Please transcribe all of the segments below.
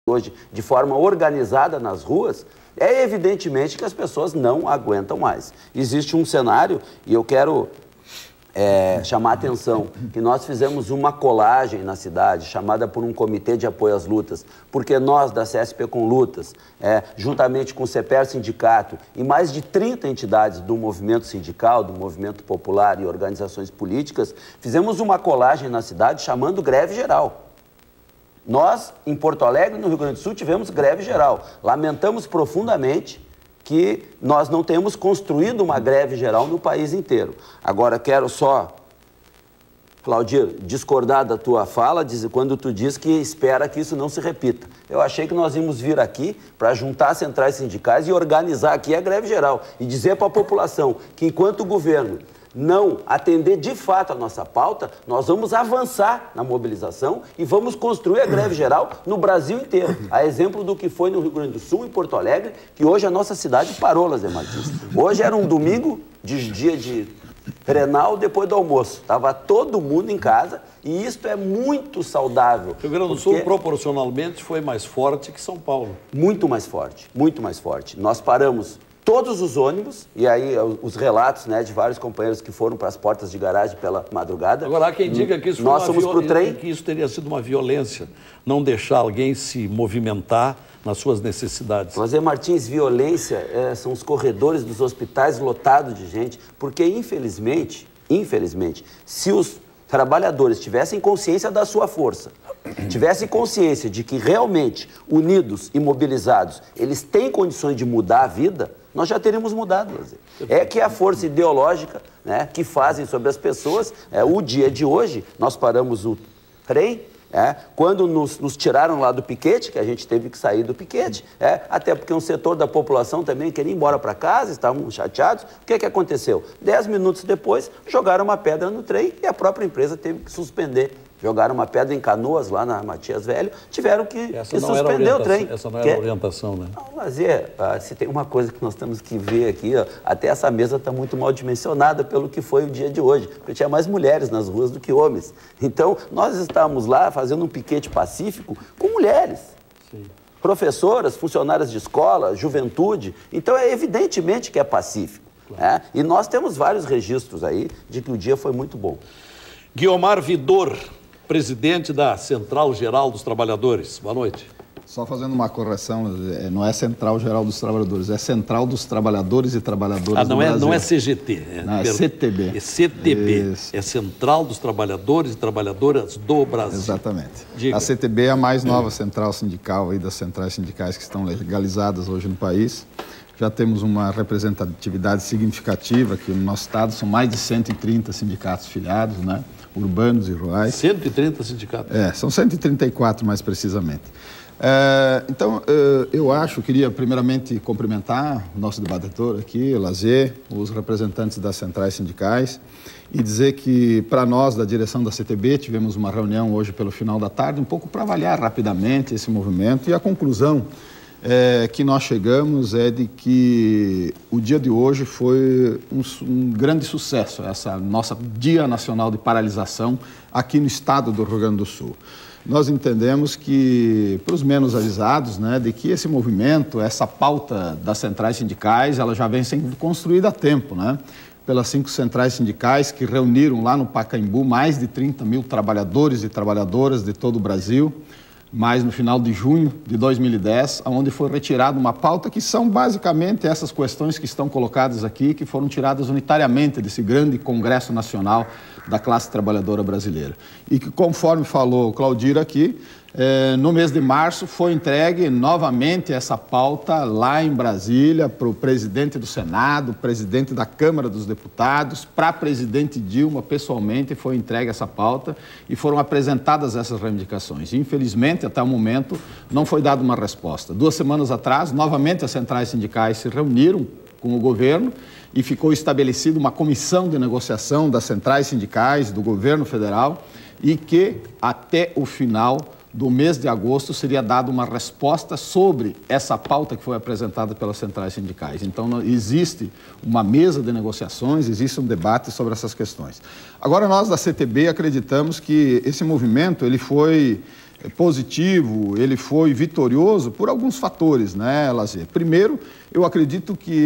hoje de forma organizada nas ruas, é evidentemente que as pessoas não aguentam mais. Existe um cenário, e eu quero chamar a atenção, que nós fizemos uma colagem na cidade, chamada por um comitê de apoio às lutas, porque nós, da CSP com Lutas, juntamente com o CEPER Sindicato e mais de 30 entidades do movimento sindical, do movimento popular e organizações políticas, fizemos uma colagem na cidade chamando greve geral. Nós, em Porto Alegre, no Rio Grande do Sul, tivemos greve geral. Lamentamos profundamente que nós não temos construído uma greve geral no país inteiro. Agora, quero só, Claudir, discordar da tua fala, quando tu diz que espera que isso não se repita. Eu achei que nós íamos vir aqui para juntar centrais sindicais e organizar aqui a greve geral e dizer para a população que, enquanto o governo não atender de fato a nossa pauta, nós vamos avançar na mobilização e vamos construir a greve geral no Brasil inteiro. A exemplo do que foi no Rio Grande do Sul, em Porto Alegre, que hoje a nossa cidade parou, Lazer Martins. Hoje era um domingo, dia de Grenal, depois do almoço. Estava todo mundo em casa e isto é muito saudável. O Rio Grande do Sul, proporcionalmente, foi mais forte que São Paulo. Muito mais forte, muito mais forte. Nós paramos todos os ônibus, e aí os relatos, né, de vários companheiros que foram para as portas de garagem pela madrugada. Agora, há quem diga que isso, nós fomos para o trem, que isso teria sido uma violência, não deixar alguém se movimentar nas suas necessidades. Lazer Martins, violência são os corredores dos hospitais lotados de gente, porque infelizmente, se os trabalhadores tivessem consciência da sua força, tivessem consciência de que realmente, unidos e mobilizados, eles têm condições de mudar a vida, nós já teríamos mudado, Lazer. É que a força ideológica, né, que fazem sobre as pessoas, o dia de hoje, nós paramos o trem, quando nos tiraram lá do piquete, que a gente teve que sair do piquete, até porque um setor da população também queria ir embora para casa, estavam chateados. O que aconteceu? 10 minutos depois, jogaram uma pedra no trem e a própria empresa teve que suspender. Jogaram uma pedra em Canoas, lá na Matias Velho, tiveram que suspender o trem. Essa não era a orientação, né? Não, Lazer, se tem uma coisa que nós temos que ver aqui, até essa mesa está muito mal dimensionada pelo que foi o dia de hoje, porque tinha mais mulheres nas ruas do que homens. Então, nós estávamos lá fazendo um piquete pacífico com mulheres. Sim. Professoras, funcionárias de escola, juventude. Então, evidentemente que é pacífico. Claro. E nós temos vários registros aí de que o dia foi muito bom. Guiomar Vidor, presidente da Central Geral dos Trabalhadores. Boa noite. Só fazendo uma correção, não é Central Geral dos Trabalhadores, é Central dos Trabalhadores e Trabalhadoras do Brasil. Não é CGT. É CTB. É CTB, é Central dos Trabalhadores e Trabalhadoras do Brasil. Exatamente. Diga. A CTB é a mais nova central sindical aí das centrais sindicais que estão legalizadas hoje no país. Já temos uma representatividade significativa aqui no nosso estado, são mais de 130 sindicatos filiados, né? Urbanos e rurais. 130 sindicatos? São 134 mais precisamente. Então, eu queria primeiramente cumprimentar o nosso debatedor aqui, o Lazer, os representantes das centrais sindicais, e dizer que, para nós, da direção da CTB, tivemos uma reunião hoje pelo final da tarde, um pouco para avaliar rapidamente esse movimento, e a conclusão que nós chegamos é de que o dia de hoje foi um grande sucesso, essa nossa Dia Nacional de Paralisação aqui no estado do Rio Grande do Sul. Nós entendemos que, para os menos avisados, né, de que esse movimento, essa pauta das centrais sindicais, ela já vem sendo construída há tempo, né? Pelas 5 centrais sindicais que reuniram lá no Pacaembu mais de 30 mil trabalhadores e trabalhadoras de todo o Brasil, mas no final de junho de 2010, onde foi retirada uma pauta que são basicamente essas questões que estão colocadas aqui, que foram tiradas unitariamente desse grande Congresso Nacional da classe trabalhadora brasileira. E que, conforme falou o Claudir aqui, no mês de março foi entregue novamente essa pauta lá em Brasília para o presidente do Senado, presidente da Câmara dos Deputados, para a presidente Dilma pessoalmente foi entregue essa pauta e foram apresentadas essas reivindicações. Infelizmente, até o momento, não foi dada uma resposta. 2 semanas atrás, novamente as centrais sindicais se reuniram com o governo e ficou estabelecida uma comissão de negociação das centrais sindicais do governo federal e que até o final do mês de agosto seria dada uma resposta sobre essa pauta que foi apresentada pelas centrais sindicais. Então, existe uma mesa de negociações, existe um debate sobre essas questões. Agora, nós da CTB acreditamos que esse movimento ele foi positivo, ele foi vitorioso por alguns fatores, né, Lazer? Primeiro,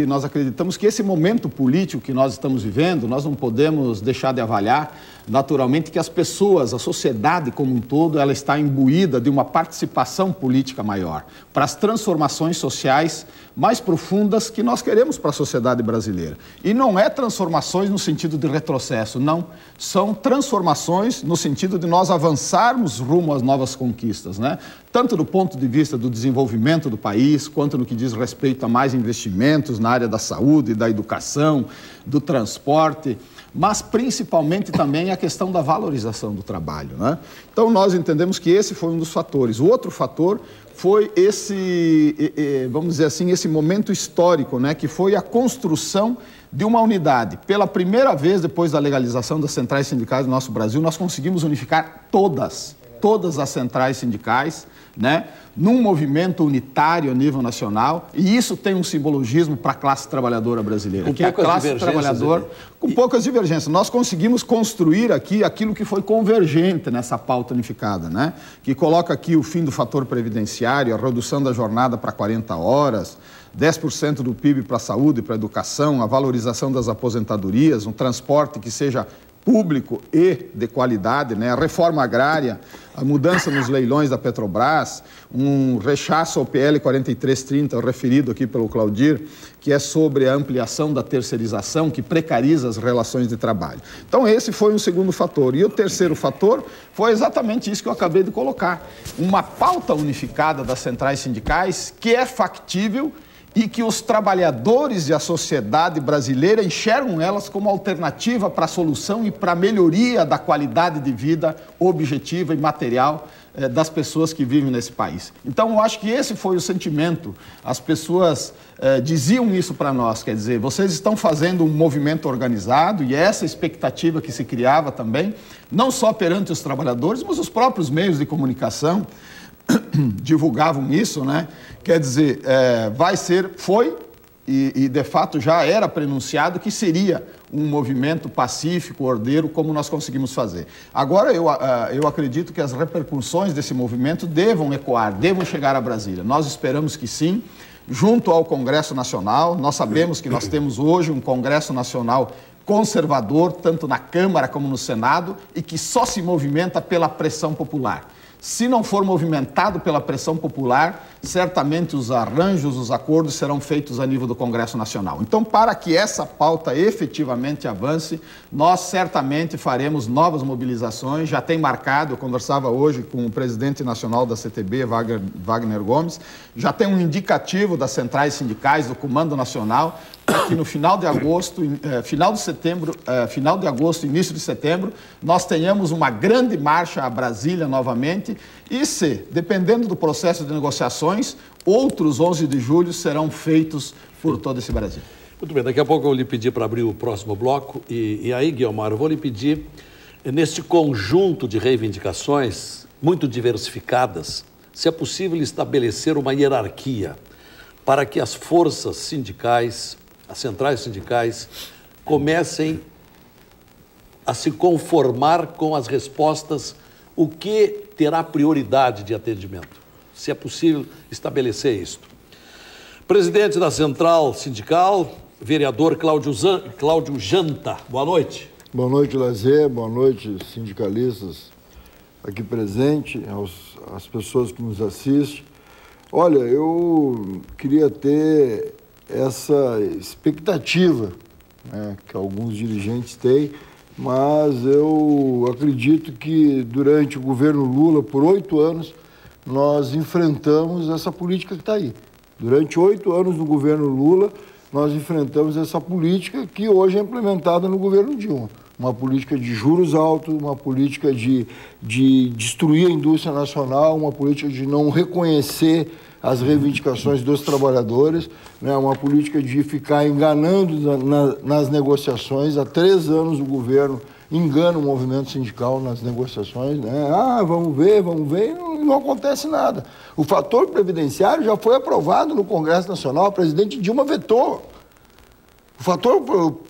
nós acreditamos que esse momento político que nós estamos vivendo, nós não podemos deixar de avaliar, naturalmente, que as pessoas, a sociedade como um todo, ela está imbuída de uma participação política maior, para as transformações sociais mais profundas que nós queremos para a sociedade brasileira. E não é transformações no sentido de retrocesso, não. São transformações no sentido de nós avançarmos rumo às novas conquistas, né? Tanto do ponto de vista do desenvolvimento do país, quanto no que diz respeito a mais investimentos na área da saúde, da educação, do transporte, mas principalmente também a questão da valorização do trabalho, né? Então, nós entendemos que esse foi um dos fatores. O outro fator foi vamos dizer assim, esse momento histórico, né, que foi a construção de uma unidade. Pela primeira vez, depois da legalização das centrais sindicais do nosso Brasil, nós conseguimos unificar todas as centrais sindicais, né, num movimento unitário a nível nacional, e isso tem um simbologismo para a classe trabalhadora brasileira, que é a classe trabalhadora com poucas divergências. Nós conseguimos construir aqui aquilo que foi convergente nessa pauta unificada, né, que coloca aqui o fim do fator previdenciário, a redução da jornada para 40 horas, 10% do PIB para a saúde e para a educação, a valorização das aposentadorias, um transporte que seja público e de qualidade, né? A reforma agrária, a mudança nos leilões da Petrobras, um rechaço ao PL 4330, referido aqui pelo Claudir, que é sobre a ampliação da terceirização, que precariza as relações de trabalho. Então, esse foi um segundo fator. E o terceiro fator foi exatamente isso que eu acabei de colocar. Uma pauta unificada das centrais sindicais que é factível e que os trabalhadores e a sociedade brasileira enxergam elas como alternativa para a solução e para a melhoria da qualidade de vida objetiva e material das pessoas que vivem nesse país. Então, eu acho que esse foi o sentimento. As pessoas diziam isso para nós, quer dizer, vocês estão fazendo um movimento organizado, e essa expectativa que se criava também, não só perante os trabalhadores, mas os próprios meios de comunicação divulgavam isso, né? Quer dizer, foi e de fato já era prenunciado que seria um movimento pacífico, ordeiro, como nós conseguimos fazer. Agora, eu acredito que as repercussões desse movimento devam ecoar, devam chegar a Brasília. Nós esperamos que sim, junto ao Congresso Nacional. Nós sabemos que nós temos hoje um Congresso Nacional conservador, tanto na Câmara como no Senado, e que só se movimenta pela pressão popular. Se não for movimentado pela pressão popular, certamente os arranjos, os acordos serão feitos a nível do Congresso Nacional. Então, para que essa pauta efetivamente avance, nós certamente faremos novas mobilizações. Já tem marcado, eu conversava hoje com o presidente nacional da CTB, Wagner Gomes, já tem um indicativo das centrais sindicais, do Comando Nacional, para que no final de agosto, final de agosto, início de setembro, nós tenhamos uma grande marcha a Brasília novamente e se, dependendo do processo de negociações, outros 11 de julho serão feitos por todo esse Brasil. Muito bem, daqui a pouco eu vou lhe pedir para abrir o próximo bloco e aí, Guiomar, eu vou lhe pedir, neste conjunto de reivindicações muito diversificadas, se é possível estabelecer uma hierarquia para que as forças sindicais, as centrais sindicais, comecem a se conformar com as respostas, o que terá prioridade de atendimento, se é possível estabelecer isto. Presidente da Central Sindical, vereador Cláudio Janta, boa noite. Boa noite, Lazer, boa noite, sindicalistas aqui presentes, às pessoas que nos assistem. Olha, eu queria ter essa expectativa, né, que alguns dirigentes têm, mas eu acredito que durante o governo Lula, por 8 anos, nós enfrentamos essa política que está aí. Durante 8 anos do governo Lula, nós enfrentamos essa política que hoje é implementada no governo Dilma. Uma política de juros altos, uma política de destruir a indústria nacional, uma política de não reconhecer as reivindicações dos trabalhadores, né? Uma política de ficar enganando nas negociações. Há 3 anos o governo engana o movimento sindical nas negociações, né? Vamos ver, e não acontece nada. O fator previdenciário já foi aprovado no Congresso Nacional, a presidente Dilma vetou. O O fator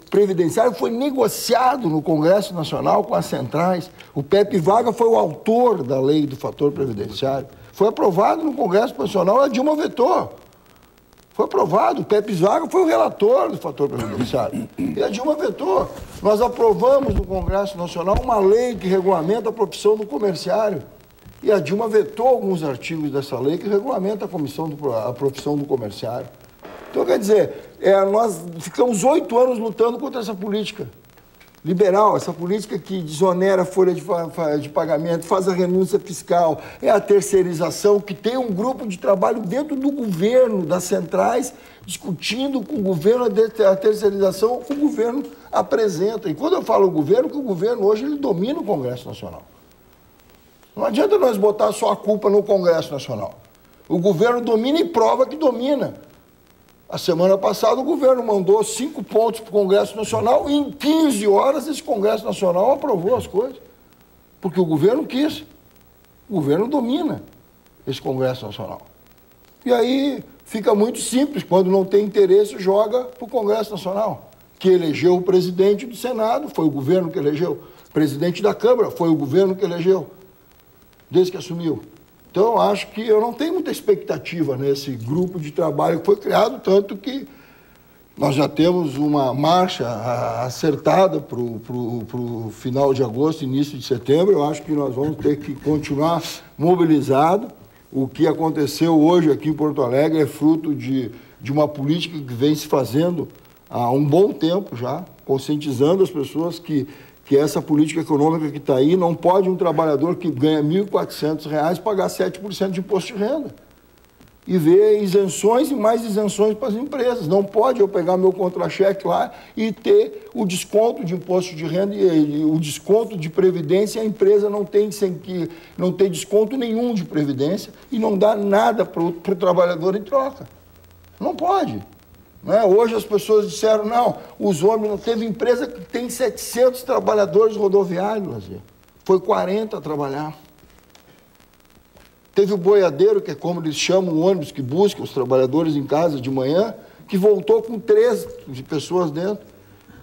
previdenciário foi negociado no Congresso Nacional com as centrais. O Pepe Vaga foi o autor da lei do fator previdenciário. Foi aprovado no Congresso Nacional, a Dilma vetou. Foi aprovado, o Pepe Vaga foi o relator do fator previdenciário. E a Dilma vetou. Nós aprovamos no Congresso Nacional uma lei que regulamenta a profissão do comerciário. E a Dilma vetou alguns artigos dessa lei que regulamenta a profissão do comerciário. Então, quer dizer, nós ficamos 8 anos lutando contra essa política liberal, essa política que desonera a folha de pagamento, faz a renúncia fiscal, é a terceirização, que tem um grupo de trabalho dentro do governo, das centrais, discutindo com o governo a terceirização que o governo apresenta. E quando eu falo governo, que o governo hoje ele domina o Congresso Nacional. Não adianta nós botar só a culpa no Congresso Nacional. O governo domina e prova que domina. A semana passada o governo mandou 5 pontos para o Congresso Nacional e em 15 horas esse Congresso Nacional aprovou as coisas. Porque o governo quis. O governo domina esse Congresso Nacional. E aí fica muito simples, quando não tem interesse, joga para o Congresso Nacional, que elegeu o presidente do Senado, foi o governo que elegeu. O presidente da Câmara, foi o governo que elegeu, desde que assumiu. Então, acho que eu não tenho muita expectativa nesse grupo de trabalho que foi criado, tanto que nós já temos uma marcha acertada para o final de agosto, início de setembro. Eu acho que nós vamos ter que continuar mobilizados. O que aconteceu hoje aqui em Porto Alegre é fruto de uma política que vem se fazendo há um bom tempo já, conscientizando as pessoas que essa política econômica que está aí, não pode um trabalhador que ganha R$ 1.400 pagar 7% de imposto de renda. E ver isenções e mais isenções para as empresas. Não pode eu pegar meu contra-cheque lá e ter o desconto de imposto de renda e o desconto de previdência, e a empresa não tem desconto nenhum de previdência e não dá nada para o trabalhador em troca. Não pode. Hoje as pessoas disseram, não, os homens não teve empresa que tem 700 trabalhadores rodoviários, foi 40 a trabalhar. Teve o boiadeiro, que é como eles chamam o ônibus que busca os trabalhadores em casa de manhã, que voltou com 3 pessoas dentro.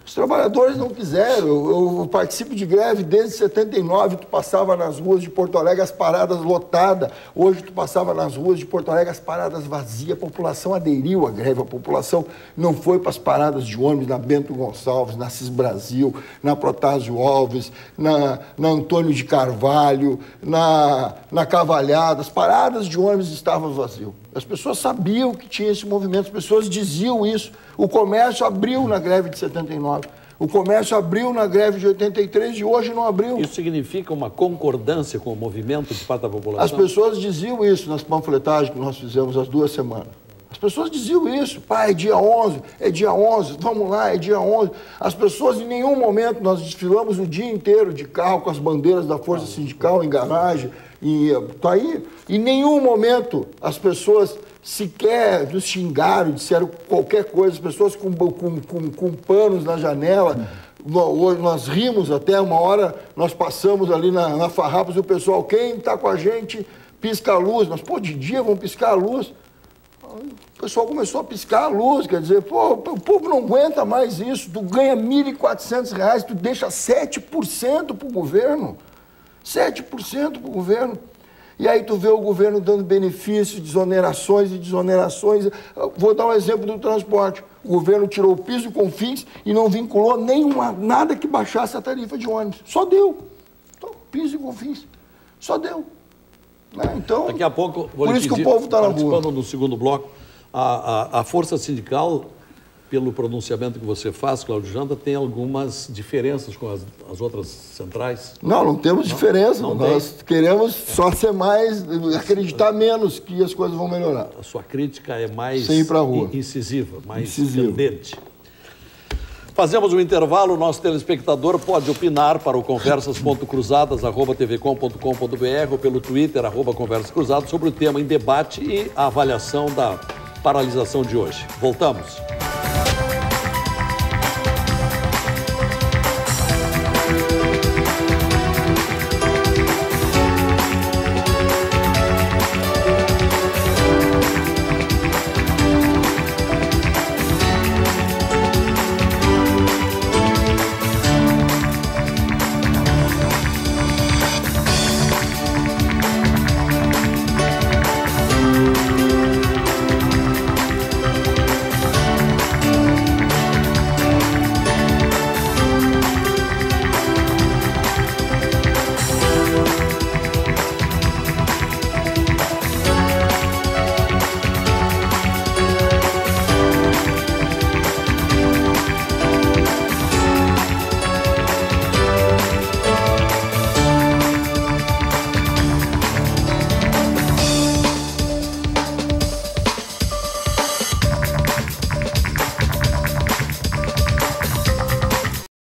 Os trabalhadores não quiseram. Eu participo de greve desde 79, tu passava nas ruas de Porto Alegre as paradas lotadas. Hoje tu passava nas ruas de Porto Alegre as paradas vazias. A população aderiu à greve, a população não foi para as paradas de ônibus na Bento Gonçalves, na Cis Brasil, na Protásio Alves, na Antônio de Carvalho, na Cavalhada. As paradas de ônibus estavam vazias. As pessoas sabiam que tinha esse movimento, as pessoas diziam isso. O comércio abriu na greve de 79, o comércio abriu na greve de 83 e hoje não abriu. Isso significa uma concordância com o movimento de parte da população? As pessoas diziam isso nas panfletagens que nós fizemos as 2 semanas. As pessoas diziam isso, é dia 11, vamos lá, é dia 11. As pessoas, em nenhum momento, nós desfilamos o dia inteiro de carro com as bandeiras da Força Sindical em garagem. Tá aí. Em nenhum momento as pessoas sequer nos xingaram, disseram qualquer coisa, as pessoas com panos na janela. Nós rimos até uma hora, nós passamos ali na Farrapos e o pessoal, quem está com a gente, pisca a luz. Nós, de dia vão piscar a luz. O pessoal começou a piscar a luz, quer dizer, o povo não aguenta mais isso. Tu ganha R$ 1.400, tu deixa 7% para o governo. 7% para o governo. E aí tu vê o governo dando benefícios, desonerações e desonerações. Vou dar um exemplo do transporte. O governo tirou o piso e confins e não vinculou nada que baixasse a tarifa de ônibus. Só deu. Então, piso e confins. Só deu. Então, daqui a pouco, por isso que o povo está na rua. Participando do segundo bloco, a força sindical, pelo pronunciamento que você faz, Cláudio Janda, tem algumas diferenças com as outras centrais? Não temos diferença. Nós queremos só ser mais, acreditar menos que as coisas vão melhorar. A sua crítica é mais incisiva, mais tendente. Fazemos um intervalo, o nosso telespectador pode opinar para o conversas.cruzadas@tvcom.com.br ou pelo Twitter, @conversascruzadas, sobre o tema em debate e a avaliação da paralisação de hoje. Voltamos.